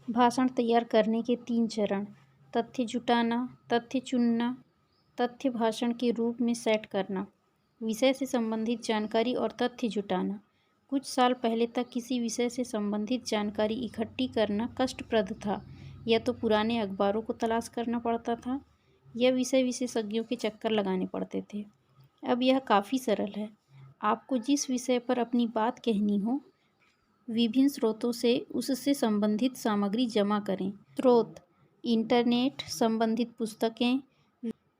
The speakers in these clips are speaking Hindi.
भाषण तैयार करने के 3 चरण। तथ्य जुटाना, तथ्य चुनना, तथ्य भाषण के रूप में सेट करना, विषय से संबंधित जानकारी और तथ्य जुटाना। कुछ साल पहले तक किसी विषय से संबंधित जानकारी इकट्ठी करना कष्टप्रद था। या तो पुराने अखबारों को तलाश करना पड़ता था या विषय विशेषज्ञों के चक्कर लगाने पड़ते थे। अब यह काफ़ी सरल है। आपको जिस विषय पर अपनी बात कहनी हो, विभिन्न स्रोतों से उससे संबंधित सामग्री जमा करें। स्रोत: इंटरनेट, संबंधित पुस्तकें,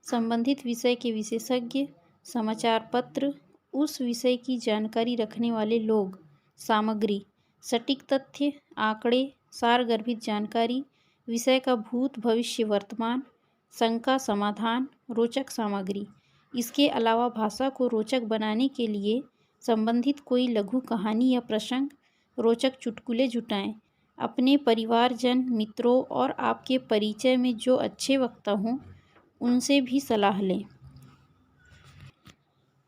संबंधित विषय के विशेषज्ञ, समाचार पत्र, उस विषय की जानकारी रखने वाले लोग। सामग्री: सटीक तथ्य, आंकड़े, सारगर्भित जानकारी, विषय का भूत, भविष्य, वर्तमान, शंका समाधान, रोचक सामग्री। इसके अलावा भाषा को रोचक बनाने के लिए संबंधित कोई लघु कहानी या प्रसंग, रोचक चुटकुले जुटाएं। अपने परिवारजन, मित्रों और आपके परिचय में जो अच्छे वक्ता हों, उनसे भी सलाह लें।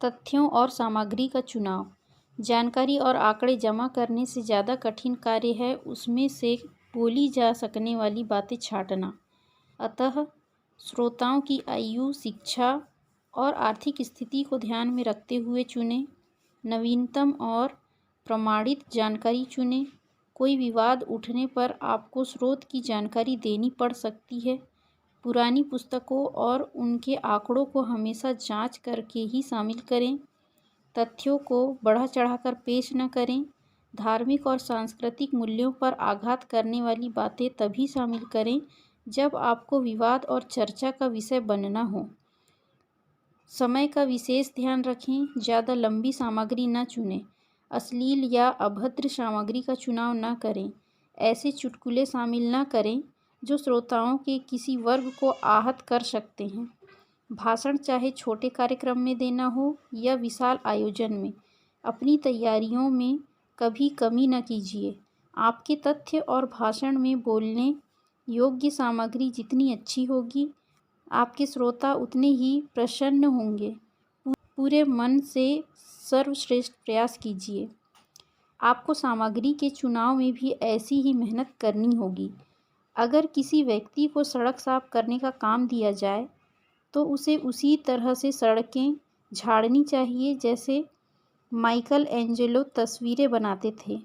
तथ्यों और सामग्री का चुनाव: जानकारी और आंकड़े जमा करने से ज़्यादा कठिन कार्य है उसमें से बोली जा सकने वाली बातें छांटना। अतः श्रोताओं की आयु, शिक्षा और आर्थिक स्थिति को ध्यान में रखते हुए चुनें। नवीनतम और प्रमाणित जानकारी चुनें। कोई विवाद उठने पर आपको स्रोत की जानकारी देनी पड़ सकती है। पुरानी पुस्तकों और उनके आंकड़ों को हमेशा जांच करके ही शामिल करें। तथ्यों को बढ़ा चढ़ाकर पेश न करें। धार्मिक और सांस्कृतिक मूल्यों पर आघात करने वाली बातें तभी शामिल करें जब आपको विवाद और चर्चा का विषय बनना हो। समय का विशेष ध्यान रखें। ज़्यादा लंबी सामग्री न चुनें। अश्लील या अभद्र सामग्री का चुनाव न करें। ऐसे चुटकुले शामिल न करें जो श्रोताओं के किसी वर्ग को आहत कर सकते हैं। भाषण चाहे छोटे कार्यक्रम में देना हो या विशाल आयोजन में, अपनी तैयारियों में कभी कमी न कीजिए। आपके तथ्य और भाषण में बोलने योग्य सामग्री जितनी अच्छी होगी, आपके श्रोता उतने ही प्रसन्न होंगे। पूरे मन से सर्वश्रेष्ठ प्रयास कीजिए। आपको सामग्री के चुनाव में भी ऐसी ही मेहनत करनी होगी। अगर किसी व्यक्ति को सड़क साफ करने का काम दिया जाए तो उसे उसी तरह से सड़कें झाड़नी चाहिए जैसे माइकल एंजेलो तस्वीरें बनाते थे,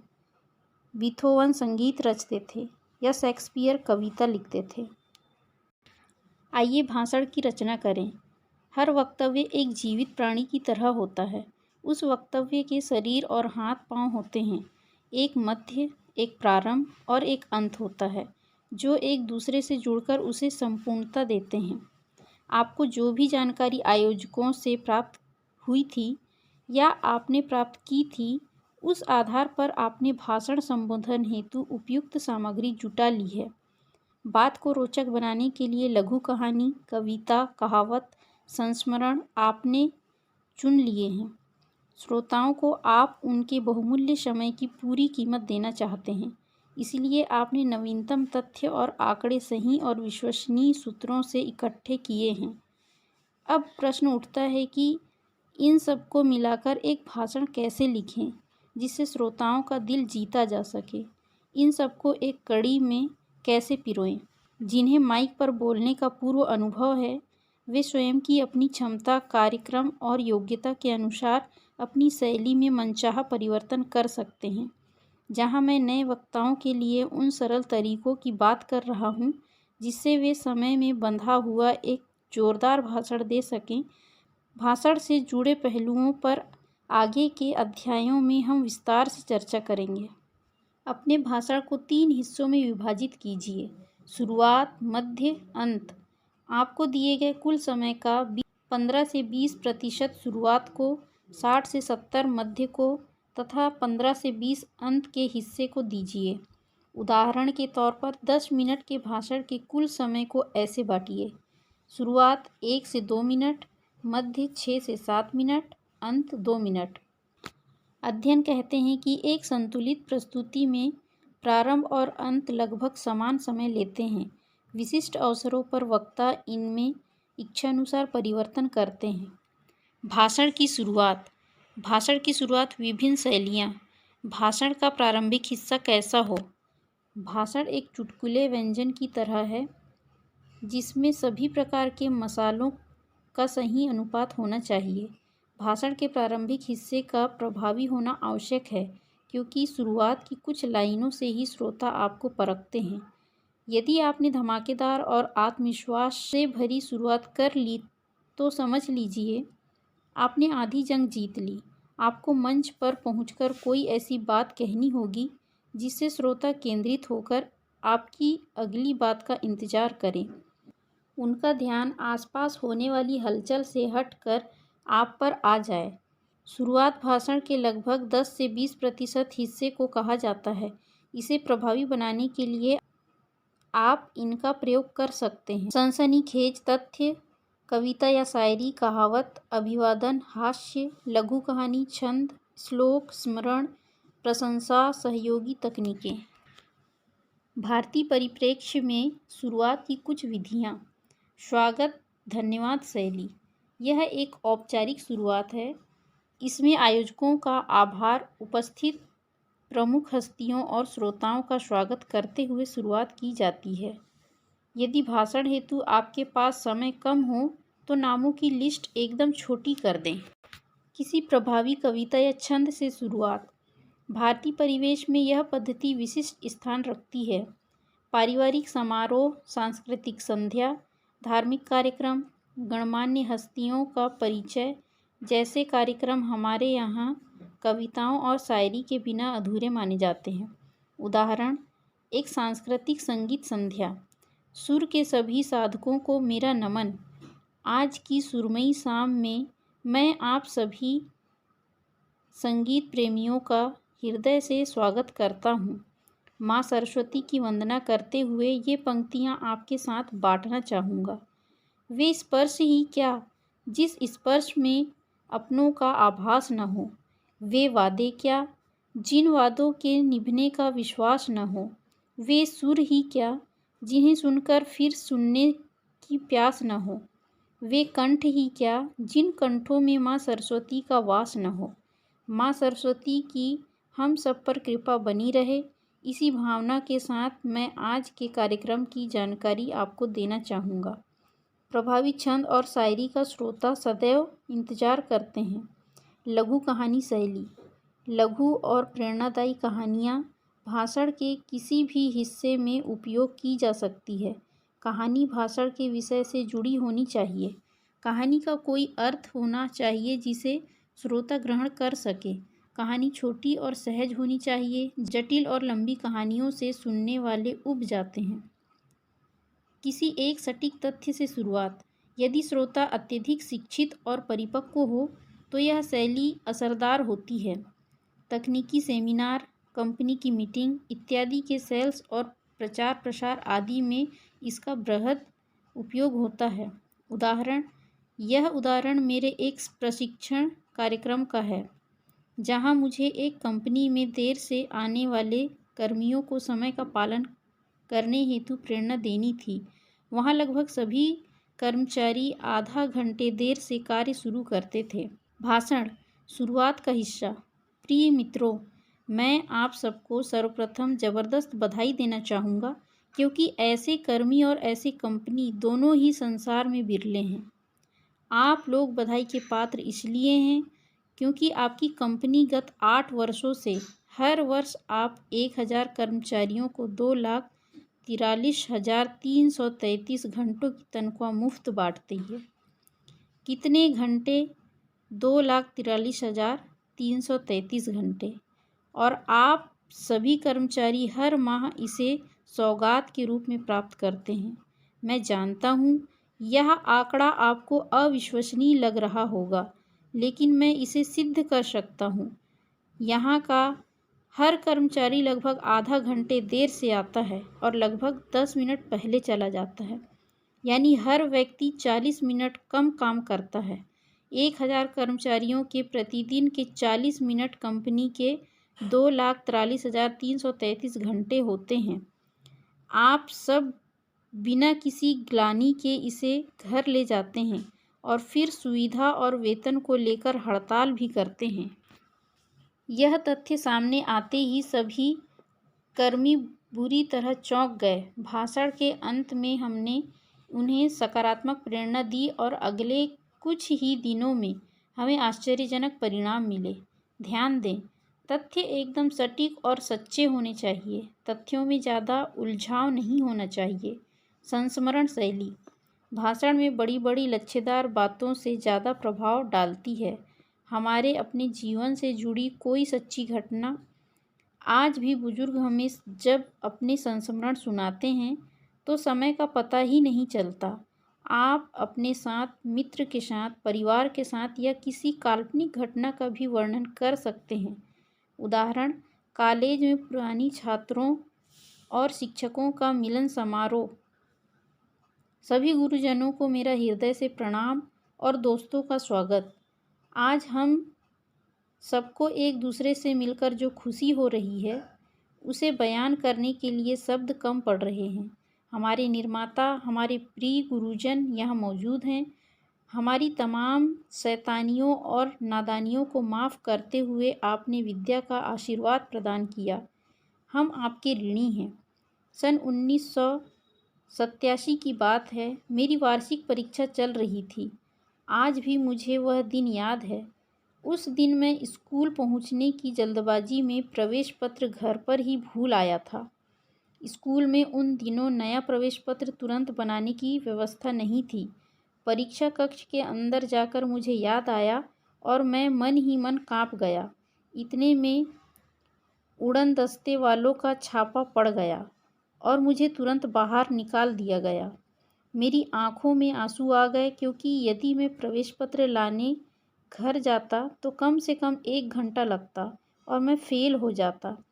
बीथोवन संगीत रचते थे या शेक्सपियर कविता लिखते थे। आइए भाषण की रचना करें। हर वक्तव्य एक जीवित प्राणी की तरह होता है। उस वक्तव्य के शरीर और हाथ पांव होते हैं। एक मध्य, एक प्रारंभ और एक अंत होता है जो एक दूसरे से जुड़कर उसे संपूर्णता देते हैं। आपको जो भी जानकारी आयोजकों से प्राप्त हुई थी या आपने प्राप्त की थी, उस आधार पर आपने भाषण संबोधन हेतु उपयुक्त सामग्री जुटा ली है। बात को रोचक बनाने के लिए लघु कहानी, कविता, कहावत, संस्मरण आपने चुन लिए हैं। श्रोताओं को आप उनके बहुमूल्य समय की पूरी कीमत देना चाहते हैं, इसलिए आपने नवीनतम तथ्य और आंकड़े सही और विश्वसनीय सूत्रों से इकट्ठे किए हैं। अब प्रश्न उठता है कि इन सबको मिलाकर एक भाषण कैसे लिखें जिससे श्रोताओं का दिल जीता जा सके। इन सबको एक कड़ी में कैसे पिरोएं। जिन्हें माइक पर बोलने का पूर्व अनुभव है, वे स्वयं की अपनी क्षमता, कार्यक्रम और योग्यता के अनुसार अपनी शैली में मनचाहा परिवर्तन कर सकते हैं। जहां मैं नए वक्ताओं के लिए उन सरल तरीकों की बात कर रहा हूं जिससे वे समय में बंधा हुआ एक जोरदार भाषण दे सकें। भाषण से जुड़े पहलुओं पर आगे के अध्यायों में हम विस्तार से चर्चा करेंगे। अपने भाषण को 3 हिस्सों में विभाजित कीजिए: शुरुआत, मध्य, अंत। आपको दिए गए कुल समय का 15 से 20% शुरुआत को, 60 से 70 मध्य को तथा 15 से 20 अंत के हिस्से को दीजिए। उदाहरण के तौर पर 10 मिनट के भाषण के कुल समय को ऐसे बांटिए: शुरुआत 1 से 2 मिनट, मध्य 6 से 7 मिनट, अंत 2 मिनट। अध्ययन कहते हैं कि एक संतुलित प्रस्तुति में प्रारंभ और अंत लगभग समान समय लेते हैं। विशिष्ट अवसरों पर वक्ता इनमें इच्छानुसार परिवर्तन करते हैं। भाषण की शुरुआत। भाषण की शुरुआत विभिन्न शैलियाँ। भाषण का प्रारंभिक हिस्सा कैसा हो? भाषण एक चुटकुले व्यंजन की तरह है जिसमें सभी प्रकार के मसालों का सही अनुपात होना चाहिए। भाषण के प्रारंभिक हिस्से का प्रभावी होना आवश्यक है क्योंकि शुरुआत की कुछ लाइनों से ही श्रोता आपको परखते हैं। यदि आपने धमाकेदार और आत्मविश्वास से भरी शुरुआत कर ली तो समझ लीजिए आपने आधी जंग जीत ली। आपको मंच पर पहुंचकर कोई ऐसी बात कहनी होगी जिससे श्रोता केंद्रित होकर आपकी अगली बात का इंतजार करें। उनका ध्यान आसपास होने वाली हलचल से हटकर आप पर आ जाए। शुरुआत भाषण के लगभग 10 से 20% हिस्से को कहा जाता है। इसे प्रभावी बनाने के लिए आप इनका प्रयोग कर सकते हैं। सनसनीखेज तथ्य, कविता या शायरी, कहावत, अभिवादन, हास्य, लघु कहानी, छंद, श्लोक, स्मरण, प्रशंसा, सहयोगी तकनीकें। भारतीय परिप्रेक्ष्य में शुरुआत की कुछ विधियाँ। स्वागत धन्यवाद शैली। यह एक औपचारिक शुरुआत है। इसमें आयोजकों का आभार, उपस्थित प्रमुख हस्तियों और श्रोताओं का स्वागत करते हुए शुरुआत की जाती है। यदि भाषण हेतु आपके पास समय कम हो तो नामों की लिस्ट एकदम छोटी कर दें। किसी प्रभावी कविता या छंद से शुरुआत। भारतीय परिवेश में यह पद्धति विशिष्ट स्थान रखती है। पारिवारिक समारोह, सांस्कृतिक संध्या, धार्मिक कार्यक्रम, गणमान्य हस्तियों का परिचय जैसे कार्यक्रम हमारे यहाँ कविताओं और शायरी के बिना अधूरे माने जाते हैं। उदाहरण, एक सांस्कृतिक संगीत संध्या। सुर के सभी साधकों को मेरा नमन। आज की सुरमई शाम में मैं आप सभी संगीत प्रेमियों का हृदय से स्वागत करता हूँ। माँ सरस्वती की वंदना करते हुए ये पंक्तियाँ आपके साथ बांटना चाहूँगा। वे स्पर्श ही क्या जिस स्पर्श में अपनों का आभास न हो। वे वादे क्या जिन वादों के निभने का विश्वास न हो। वे सुर ही क्या जिन्हें सुनकर फिर सुनने की प्यास न हो। वे कंठ ही क्या जिन कंठों में माँ सरस्वती का वास न हो। माँ सरस्वती की हम सब पर कृपा बनी रहे। इसी भावना के साथ मैं आज के कार्यक्रम की जानकारी आपको देना चाहूँगा। प्रभावी छंद और शायरी का श्रोता सदैव इंतजार करते हैं। लघु कहानी शैली। लघु और प्रेरणादायी कहानियाँ भाषण के किसी भी हिस्से में उपयोग की जा सकती है। कहानी भाषण के विषय से जुड़ी होनी चाहिए। कहानी का कोई अर्थ होना चाहिए जिसे श्रोता ग्रहण कर सके। कहानी छोटी और सहज होनी चाहिए। जटिल और लंबी कहानियों से सुनने वाले ऊब जाते हैं। किसी एक सटीक तथ्य से शुरुआत। यदि श्रोता अत्यधिक शिक्षित और परिपक्व हो तो यह शैली असरदार होती है। तकनीकी सेमिनार, कंपनी की मीटिंग इत्यादि के सेल्स और प्रचार प्रसार आदि में इसका बृहद उपयोग होता है। उदाहरण, यह उदाहरण मेरे एक प्रशिक्षण कार्यक्रम का है जहां मुझे एक कंपनी में देर से आने वाले कर्मियों को समय का पालन करने हेतु प्रेरणा देनी थी। वहां लगभग सभी कर्मचारी आधा घंटे देर से कार्य शुरू करते थे। भाषण शुरुआत का हिस्सा। प्रिय मित्रों, मैं आप सबको सर्वप्रथम ज़बरदस्त बधाई देना चाहूँगा क्योंकि ऐसे कर्मी और ऐसी कंपनी दोनों ही संसार में बिरले हैं। आप लोग बधाई के पात्र इसलिए हैं क्योंकि आपकी कंपनी गत 8 वर्षों से हर वर्ष आप 1000 कर्मचारियों को 2,43,333 घंटों की तनख्वाह मुफ्त बांटती है। कितने घंटे? 2,43,333 घंटे। और आप सभी कर्मचारी हर माह इसे सौगात के रूप में प्राप्त करते हैं। मैं जानता हूँ यह आंकड़ा आपको अविश्वसनीय लग रहा होगा, लेकिन मैं इसे सिद्ध कर सकता हूँ। यहाँ का हर कर्मचारी लगभग आधा घंटे देर से आता है और लगभग 10 मिनट पहले चला जाता है। यानी हर व्यक्ति 40 मिनट कम काम करता है। 1000 कर्मचारियों के प्रतिदिन के 40 मिनट कंपनी के 2,43,333 घंटे होते हैं। आप सब बिना किसी ग्लानि के इसे घर ले जाते हैं और फिर सुविधा और वेतन को लेकर हड़ताल भी करते हैं। यह तथ्य सामने आते ही सभी कर्मी बुरी तरह चौंक गए। भाषण के अंत में हमने उन्हें सकारात्मक प्रेरणा दी और अगले कुछ ही दिनों में हमें आश्चर्यजनक परिणाम मिले। ध्यान दें, तथ्य एकदम सटीक और सच्चे होने चाहिए। तथ्यों में ज़्यादा उलझाव नहीं होना चाहिए। संस्मरण शैली भाषण में बड़ी बड़ी लच्छेदार बातों से ज़्यादा प्रभाव डालती है। हमारे अपने जीवन से जुड़ी कोई सच्ची घटना। आज भी बुजुर्ग हमें जब अपने संस्मरण सुनाते हैं तो समय का पता ही नहीं चलता। आप अपने साथ, मित्र के साथ, परिवार के साथ या किसी काल्पनिक घटना का भी वर्णन कर सकते हैं। उदाहरण, कॉलेज में पुरानी छात्रों और शिक्षकों का मिलन समारोह। सभी गुरुजनों को मेरा हृदय से प्रणाम और दोस्तों का स्वागत। आज हम सबको एक दूसरे से मिलकर जो खुशी हो रही है उसे बयान करने के लिए शब्द कम पड़ रहे हैं। हमारे निर्माता, हमारे प्रिय गुरुजन यहाँ मौजूद हैं। हमारी तमाम शैतानियों और नादानियों को माफ़ करते हुए आपने विद्या का आशीर्वाद प्रदान किया। हम आपके ऋणी हैं। सन 1987 की बात है। मेरी वार्षिक परीक्षा चल रही थी। आज भी मुझे वह दिन याद है। उस दिन मैं स्कूल पहुंचने की जल्दबाजी में प्रवेश पत्र घर पर ही भूल आया था। स्कूल में उन दिनों नया प्रवेश पत्र तुरंत बनाने की व्यवस्था नहीं थी। परीक्षा कक्ष के अंदर जाकर मुझे याद आया और मैं मन ही मन काँप गया। इतने में उड़न दस्ते वालों का छापा पड़ गया और मुझे तुरंत बाहर निकाल दिया गया। मेरी आंखों में आंसू आ गए, क्योंकि यदि मैं प्रवेश पत्र लाने घर जाता तो कम से कम 1 घंटा लगता और मैं फेल हो जाता।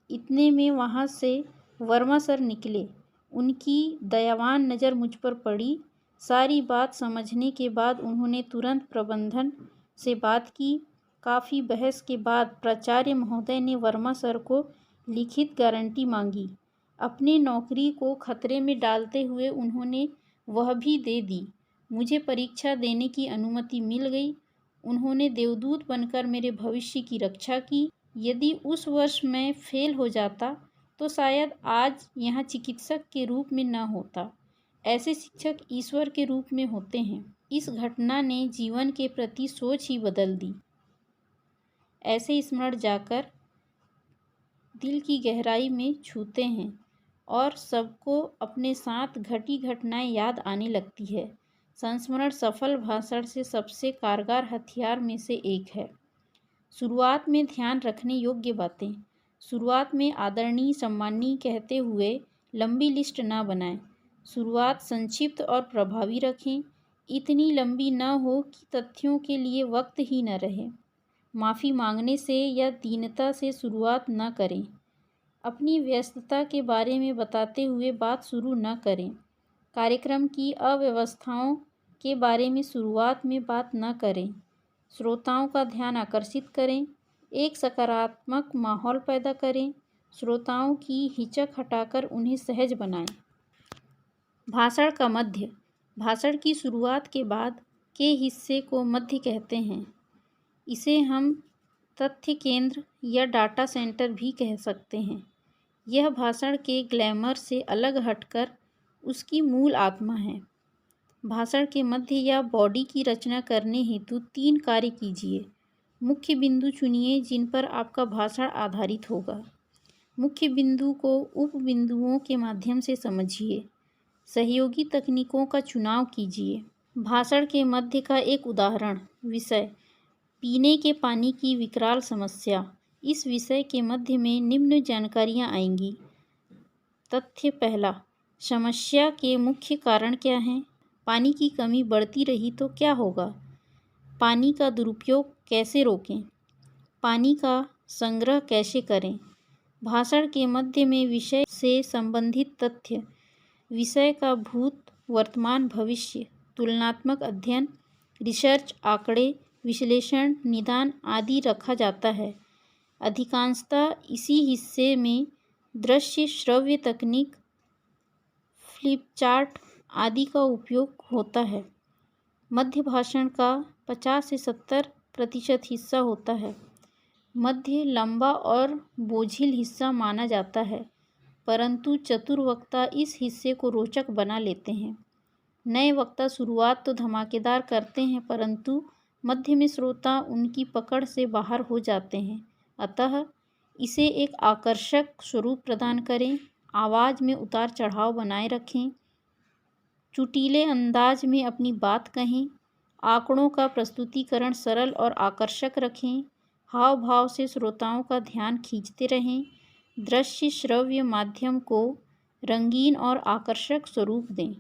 इतने में वहाँ से वर्मा सर निकले। उनकी दयावान नज़र मुझ पर पड़ी। सारी बात समझने के बाद उन्होंने तुरंत प्रबंधन से बात की। काफ़ी बहस के बाद प्राचार्य महोदय ने वर्मा सर को लिखित गारंटी मांगी। अपनी नौकरी को खतरे में डालते हुए उन्होंने वह भी दे दी। मुझे परीक्षा देने की अनुमति मिल गई। उन्होंने देवदूत बनकर मेरे भविष्य की रक्षा की। यदि उस वर्ष मैं फेल हो जाता तो शायद आज यहाँ चिकित्सक के रूप में न होता। ऐसे शिक्षक ईश्वर के रूप में होते हैं। इस घटना ने जीवन के प्रति सोच ही बदल दी। ऐसे स्मरण जाकर दिल की गहराई में छूते हैं और सबको अपने साथ घटी घटनाएं याद आने लगती है। संस्मरण सफल भाषण से सबसे कारगर हथियार में से एक है। शुरुआत में ध्यान रखने योग्य बातें। शुरुआत में आदरणीय, सम्माननीय कहते हुए लंबी लिस्ट ना बनाएं। शुरुआत संक्षिप्त और प्रभावी रखें। इतनी लंबी न हो कि तथ्यों के लिए वक्त ही न रहे। माफ़ी मांगने से या दीनता से शुरुआत न करें। अपनी व्यस्तता के बारे में बताते हुए बात शुरू न करें। कार्यक्रम की अव्यवस्थाओं के बारे में शुरुआत में बात न करें। श्रोताओं का ध्यान आकर्षित करें। एक सकारात्मक माहौल पैदा करें। श्रोताओं की हिचक हटाकर उन्हें सहज बनाएं। भाषण का मध्य। भाषण की शुरुआत के बाद के हिस्से को मध्य कहते हैं। इसे हम तथ्य केंद्र या डाटा सेंटर भी कह सकते हैं। यह भाषण के ग्लैमर से अलग हटकर उसकी मूल आत्मा है। भाषण के मध्य या बॉडी की रचना करने हेतु 3 कार्य कीजिए। मुख्य बिंदु चुनिए जिन पर आपका भाषण आधारित होगा। मुख्य बिंदु को उप बिंदुओं के माध्यम से समझिए। सहयोगी तकनीकों का चुनाव कीजिए। भाषण के मध्य का एक उदाहरण। विषय: पीने के पानी की विकराल समस्या। इस विषय के मध्य में निम्न जानकारियाँ आएंगी। तथ्य पहला: समस्या के मुख्य कारण क्या हैं? पानी की कमी बढ़ती रही तो क्या होगा? पानी का दुरुपयोग कैसे रोकें? पानी का संग्रह कैसे करें? भाषण के मध्य में विषय से संबंधित तथ्य, विषय का भूत, वर्तमान, भविष्य, तुलनात्मक अध्ययन, रिसर्च, आंकड़े, विश्लेषण, निदान आदि रखा जाता है। अधिकांशतः इसी हिस्से में दृश्य श्रव्य तकनीक, फ्लिप चार्ट आदि का उपयोग होता है। मध्य भाषण का 50 से 70% हिस्सा होता है। मध्य लंबा और बोझिल हिस्सा माना जाता है। परंतु चतुर वक्ता इस हिस्से को रोचक बना लेते हैं। नए वक्ता शुरुआत तो धमाकेदार करते हैं, परंतु मध्य में श्रोता उनकी पकड़ से बाहर हो जाते हैं। अतः इसे एक आकर्षक स्वरूप प्रदान करें, आवाज़ में उतार चढ़ाव बनाए रखें, चुटीले अंदाज में अपनी बात कहें, आंकड़ों का प्रस्तुतिकरण सरल और आकर्षक रखें, हाव भाव से श्रोताओं का ध्यान खींचते रहें, दृश्य श्रव्य माध्यम को रंगीन और आकर्षक स्वरूप दें।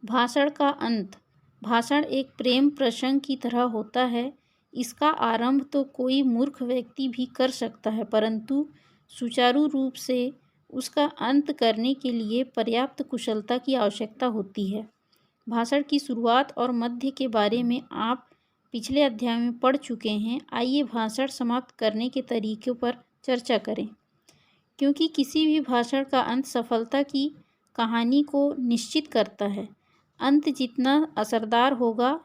भाषण का अंत। भाषण एक प्रेम प्रसंग की तरह होता है। इसका आरंभ तो कोई मूर्ख व्यक्ति भी कर सकता है, परंतु सुचारू रूप से उसका अंत करने के लिए पर्याप्त कुशलता की आवश्यकता होती है। भाषण की शुरुआत और मध्य के बारे में आप पिछले अध्याय में पढ़ चुके हैं। आइए भाषण समाप्त करने के तरीकों पर चर्चा करें। क्योंकि किसी भी भाषण का अंत सफलता की कहानी को निश्चित करता है। अंत जितना असरदार होगा,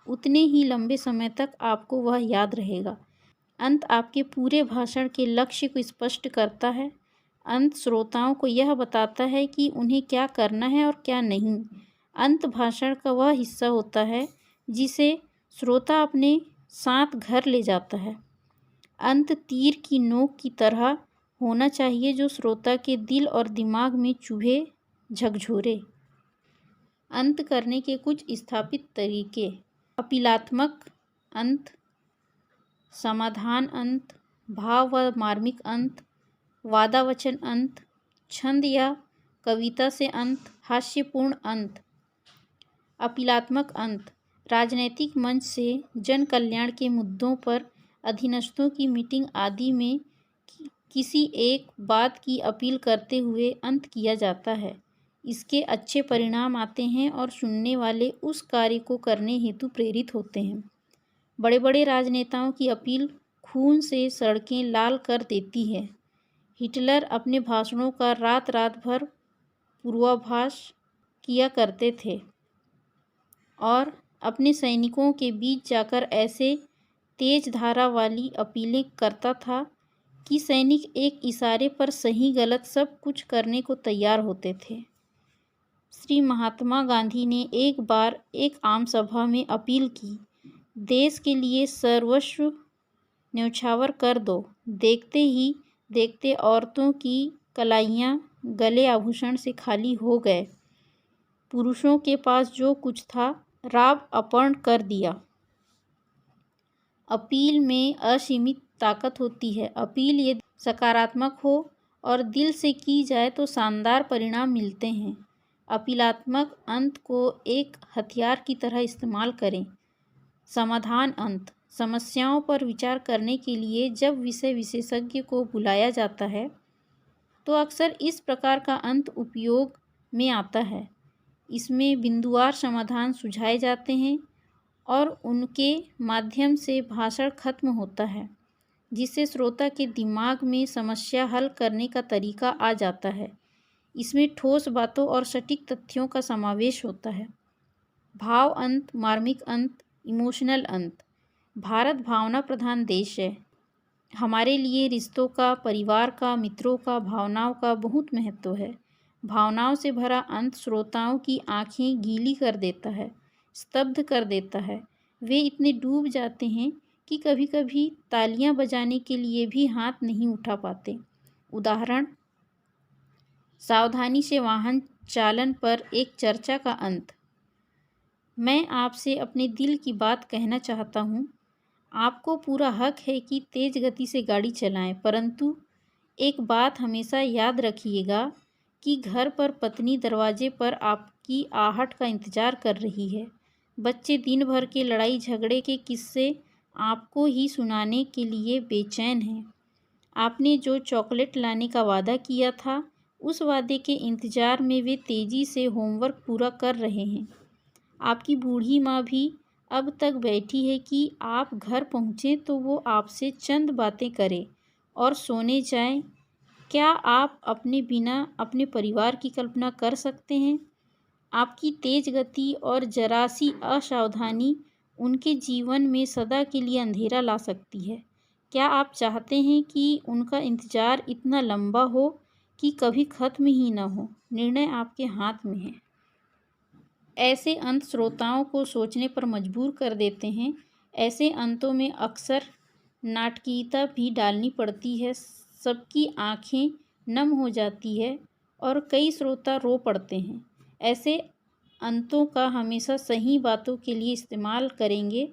उतने ही लंबे समय तक आपको वह याद रहेगा। अंत आपके पूरे भाषण के लक्ष्य को स्पष्ट करता है। अंत श्रोताओं को यह बताता है कि उन्हें क्या करना है और क्या नहीं। अंत भाषण का वह हिस्सा होता है जिसे श्रोता अपने साथ घर ले जाता है। अंत तीर की नोक की तरह होना चाहिए जो श्रोता के दिल और दिमाग में चुभे, झकझोरे। अंत करने के कुछ स्थापित तरीके: अपीलात्मक अंत, समाधान अंत, भाव व मार्मिक अंत, वादावचन अंत, छंद या कविता से अंत, हास्यपूर्ण अंत। अपीलात्मक अंत: राजनैतिक मंच से जन कल्याण के मुद्दों पर अधीनस्थों की मीटिंग आदि में किसी एक बात की अपील करते हुए अंत किया जाता है। इसके अच्छे परिणाम आते हैं और सुनने वाले उस कार्य को करने हेतु प्रेरित होते हैं। बड़े बड़े राजनेताओं की अपील खून से सड़कें लाल कर देती है। हिटलर अपने भाषणों का रात रात भर पूर्वाभास किया करते थे और अपने सैनिकों के बीच जाकर ऐसे तेज धारा वाली अपीलें करता था कि सैनिक एक इशारे पर सही गलत सब कुछ करने को तैयार होते थे। श्री महात्मा गांधी ने एक बार एक आम सभा में अपील की, देश के लिए सर्वस्व न्यौछावर कर दो। देखते ही देखते औरतों की कलाइयाँ गले आभूषण से खाली हो गए। पुरुषों के पास जो कुछ था राव अपहरण कर दिया। अपील में असीमित ताकत होती है। अपील यदि सकारात्मक हो और दिल से की जाए तो शानदार परिणाम मिलते हैं। अपीलात्मक अंत को एक हथियार की तरह इस्तेमाल करें। समाधान अंत: समस्याओं पर विचार करने के लिए जब विषय विशेषज्ञ को बुलाया जाता है तो अक्सर इस प्रकार का अंत उपयोग में आता है। इसमें बिंदुवार समाधान सुझाए जाते हैं और उनके माध्यम से भाषण खत्म होता है, जिससे श्रोता के दिमाग में समस्या हल करने का तरीका आ जाता है। इसमें ठोस बातों और सटीक तथ्यों का समावेश होता है। भाव अंत, मार्मिक अंत, इमोशनल अंत। भारत भावना प्रधान देश है। हमारे लिए रिश्तों का, परिवार का, मित्रों का, भावनाओं का बहुत महत्व है। भावनाओं से भरा अंत श्रोताओं की आंखें गीली कर देता है, स्तब्ध कर देता है। वे इतने डूब जाते हैं कि कभी कभी तालियां बजाने के लिए भी हाथ नहीं उठा पाते। उदाहरण: सावधानी से वाहन चालन पर एक चर्चा का अंत। मैं आपसे अपने दिल की बात कहना चाहता हूँ। आपको पूरा हक है कि तेज़ गति से गाड़ी चलाएं, परंतु एक बात हमेशा याद रखिएगा कि घर पर पत्नी दरवाजे पर आपकी आहट का इंतज़ार कर रही है। बच्चे दिन भर के लड़ाई झगड़े के किस्से आपको ही सुनाने के लिए बेचैन हैं। आपने जो चॉकलेट लाने का वादा किया था, उस वादे के इंतज़ार में वे तेज़ी से होमवर्क पूरा कर रहे हैं। आपकी बूढ़ी माँ भी अब तक बैठी है कि आप घर पहुँचें तो वो आपसे चंद बातें करे और सोने जाएं। क्या आप अपने बिना अपने परिवार की कल्पना कर सकते हैं? आपकी तेज गति और जरा सी असावधानी उनके जीवन में सदा के लिए अंधेरा ला सकती है। क्या आप चाहते हैं कि उनका इंतज़ार इतना लंबा हो कि कभी खत्म ही न हो। निर्णय आपके हाथ में है। ऐसे अंत श्रोताओं को सोचने पर मजबूर कर देते हैं। ऐसे अंतों में अक्सर नाटकीयता भी डालनी पड़ती है। सबकी आंखें नम हो जाती है और कई श्रोता रो पड़ते हैं। ऐसे अंतों का हमेशा सही बातों के लिए इस्तेमाल करेंगे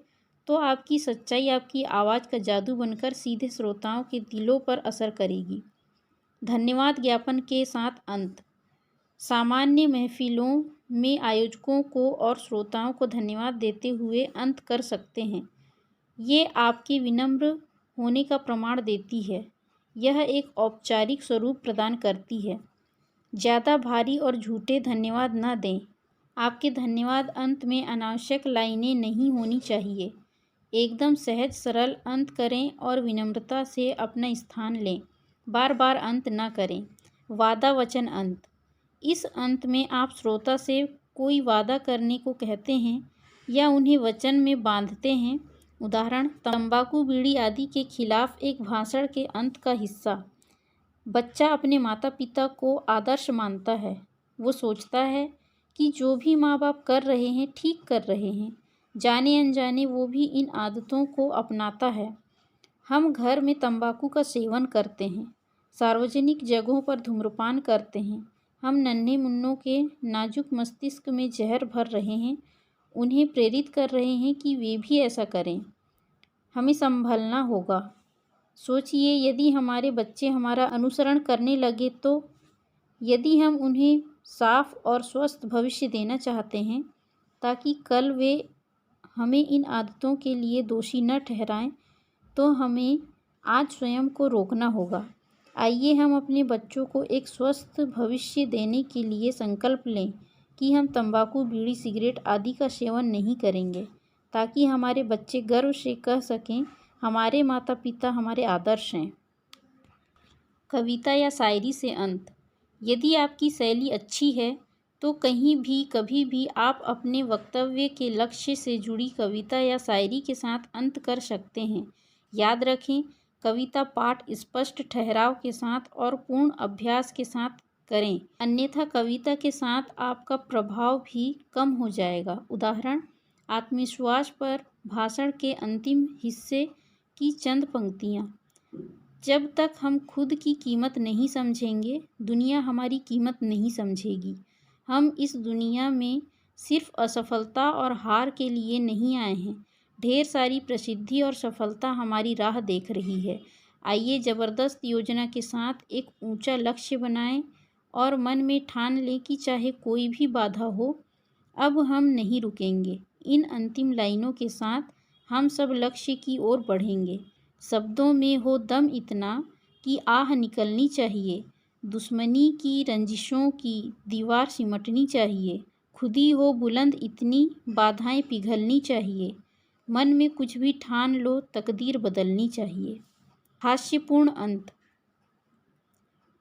तो आपकी सच्चाई आपकी आवाज़ का जादू बनकर सीधे श्रोताओं के दिलों पर असर करेगी। धन्यवाद ज्ञापन के साथ अंत। सामान्य महफिलों में आयोजकों को और श्रोताओं को धन्यवाद देते हुए अंत कर सकते हैं। ये आपके विनम्र होने का प्रमाण देती है। यह एक औपचारिक स्वरूप प्रदान करती है। ज़्यादा भारी और झूठे धन्यवाद न दें। आपके धन्यवाद अंत में अनावश्यक लाइनें नहीं होनी चाहिए। एकदम सहज सरल अंत करें और विनम्रता से अपना स्थान लें। बार बार अंत न करें। वादा वचन अंत। इस अंत में आप श्रोता से कोई वादा करने को कहते हैं या उन्हें वचन में बांधते हैं। उदाहरण, तंबाकू, बीड़ी आदि के खिलाफ एक भाषण के अंत का हिस्सा। बच्चा अपने माता पिता को आदर्श मानता है। वो सोचता है कि जो भी माँ बाप कर रहे हैं ठीक कर रहे हैं। जाने अनजाने वो भी इन आदतों को अपनाता है। हम घर में तंबाकू का सेवन करते हैं। सार्वजनिक जगहों पर धूम्रपान करते हैं। हम नन्हे मुन्नों के नाजुक मस्तिष्क में जहर भर रहे हैं। उन्हें प्रेरित कर रहे हैं कि वे भी ऐसा करें। हमें संभलना होगा। सोचिए, यदि हमारे बच्चे हमारा अनुसरण करने लगे तो? यदि हम उन्हें साफ और स्वस्थ भविष्य देना चाहते हैं ताकि कल वे हमें इन आदतों के लिए दोषी न ठहराएं, तो हमें आज स्वयं को रोकना होगा। आइए हम अपने बच्चों को एक स्वस्थ भविष्य देने के लिए संकल्प लें कि हम तंबाकू, बीड़ी, सिगरेट आदि का सेवन नहीं करेंगे, ताकि हमारे बच्चे गर्व से कह सकें, हमारे माता पिता हमारे आदर्श हैं। कविता या शायरी से अंत। यदि आपकी शैली अच्छी है तो कहीं भी कभी भी आप अपने वक्तव्य के लक्ष्य से जुड़ी कविता या शायरी के साथ अंत कर सकते हैं। याद रखें, कविता पाठ स्पष्ट ठहराव के साथ और पूर्ण अभ्यास के साथ करें, अन्यथा कविता के साथ आपका प्रभाव भी कम हो जाएगा। उदाहरण, आत्मविश्वास पर भाषण के अंतिम हिस्से की चंद पंक्तियाँ। जब तक हम खुद की कीमत नहीं समझेंगे, दुनिया हमारी कीमत नहीं समझेगी। हम इस दुनिया में सिर्फ असफलता और हार के लिए नहीं आए हैं। ढेर सारी प्रसिद्धि और सफलता हमारी राह देख रही है। आइए ज़बरदस्त योजना के साथ एक ऊंचा लक्ष्य बनाएं और मन में ठान लें कि चाहे कोई भी बाधा हो, अब हम नहीं रुकेंगे। इन अंतिम लाइनों के साथ हम सब लक्ष्य की ओर बढ़ेंगे। शब्दों में हो दम इतना कि आह निकलनी चाहिए। दुश्मनी की रंजिशों की दीवार सिमटनी चाहिए। खुदी हो बुलंद इतनी बाधाएं पिघलनी चाहिए। मन में कुछ भी ठान लो, तकदीर बदलनी चाहिए। हास्यपूर्ण अंत।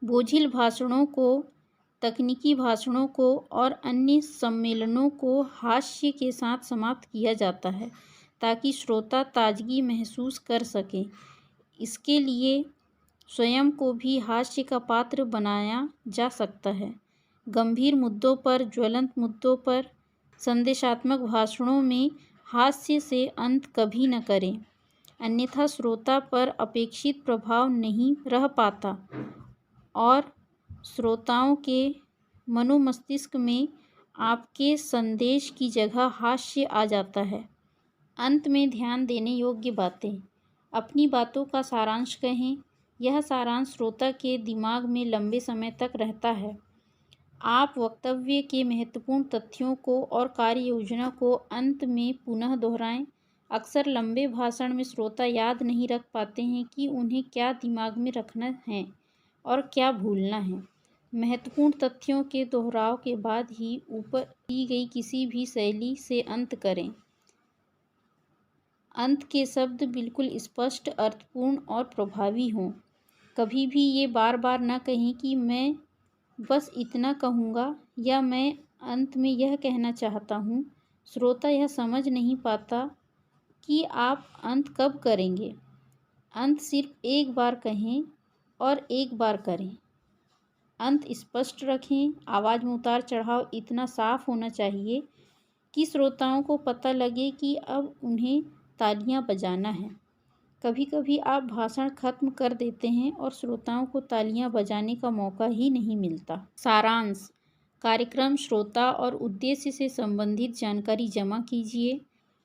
बोझिल भाषणों को, तकनीकी भाषणों को और अन्य सम्मेलनों को हास्य के साथ समाप्त किया जाता है ताकि श्रोता ताजगी महसूस कर सकें। इसके लिए स्वयं को भी हास्य का पात्र बनाया जा सकता है। गंभीर मुद्दों पर, ज्वलंत मुद्दों पर संदेशात्मक भाषणों में हास्य से अंत कभी न करें, अन्यथा श्रोता पर अपेक्षित प्रभाव नहीं रह पाता और श्रोताओं के मनोमस्तिष्क में आपके संदेश की जगह हास्य आ जाता है। अंत में ध्यान देने योग्य बातें। अपनी बातों का सारांश कहें। यह सारांश श्रोता के दिमाग में लंबे समय तक रहता है। आप वक्तव्य के महत्वपूर्ण तथ्यों को और कार्य योजना को अंत में पुनः दोहराएं। अक्सर लंबे भाषण में श्रोता याद नहीं रख पाते हैं कि उन्हें क्या दिमाग में रखना है और क्या भूलना है। महत्वपूर्ण तथ्यों के दोहराव के बाद ही ऊपर दी गई किसी भी शैली से अंत करें। अंत के शब्द बिल्कुल स्पष्ट, अर्थपूर्ण और प्रभावी हों। कभी भी ये बार बार न कहें कि मैं बस इतना कहूँगा या मैं अंत में यह कहना चाहता हूँ। श्रोता यह समझ नहीं पाता कि आप अंत कब करेंगे। अंत सिर्फ एक बार कहें और एक बार करें। अंत स्पष्ट रखें। आवाज़ में उतार चढ़ाव इतना साफ होना चाहिए कि श्रोताओं को पता लगे कि अब उन्हें तालियां बजाना है। कभी कभी आप भाषण खत्म कर देते हैं और श्रोताओं को तालियां बजाने का मौका ही नहीं मिलता। सारांश। कार्यक्रम श्रोता और उद्देश्य से संबंधित जानकारी जमा कीजिए।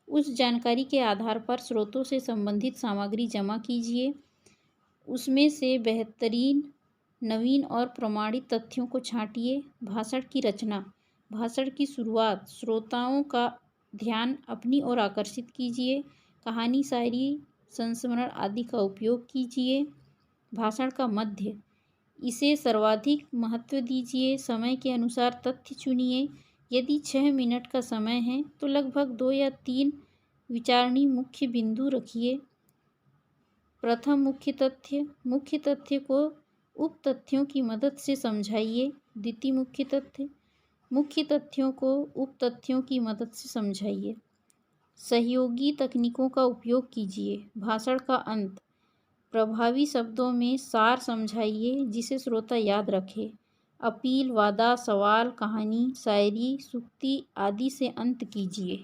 उस जानकारी के आधार पर स्रोतों से संबंधित सामग्री जमा कीजिए। उसमें से बेहतरीन, नवीन और प्रमाणित तथ्यों को छांटिए। भाषण की रचना। भाषण की शुरुआत, श्रोताओं का ध्यान अपनी ओर आकर्षित कीजिए। कहानी, शायरी, संस्मरण आदि का उपयोग कीजिए। भाषण का मध्य, इसे सर्वाधिक महत्व दीजिए। समय के अनुसार तथ्य चुनिए। यदि 6 मिनट का समय है तो लगभग 2 या 3 विचारणीय मुख्य बिंदु रखिए। प्रथम मुख्य तथ्य को उप तथ्यों की मदद से समझाइए। द्वितीय मुख्य तथ्यों को उप तथ्यों की मदद से समझाइए। सहयोगी तकनीकों का उपयोग कीजिए। भाषण का अंत, प्रभावी शब्दों में सार समझाइए जिसे श्रोता याद रखे। अपील, वादा, सवाल, कहानी, शायरी, सूक्ति आदि से अंत कीजिए।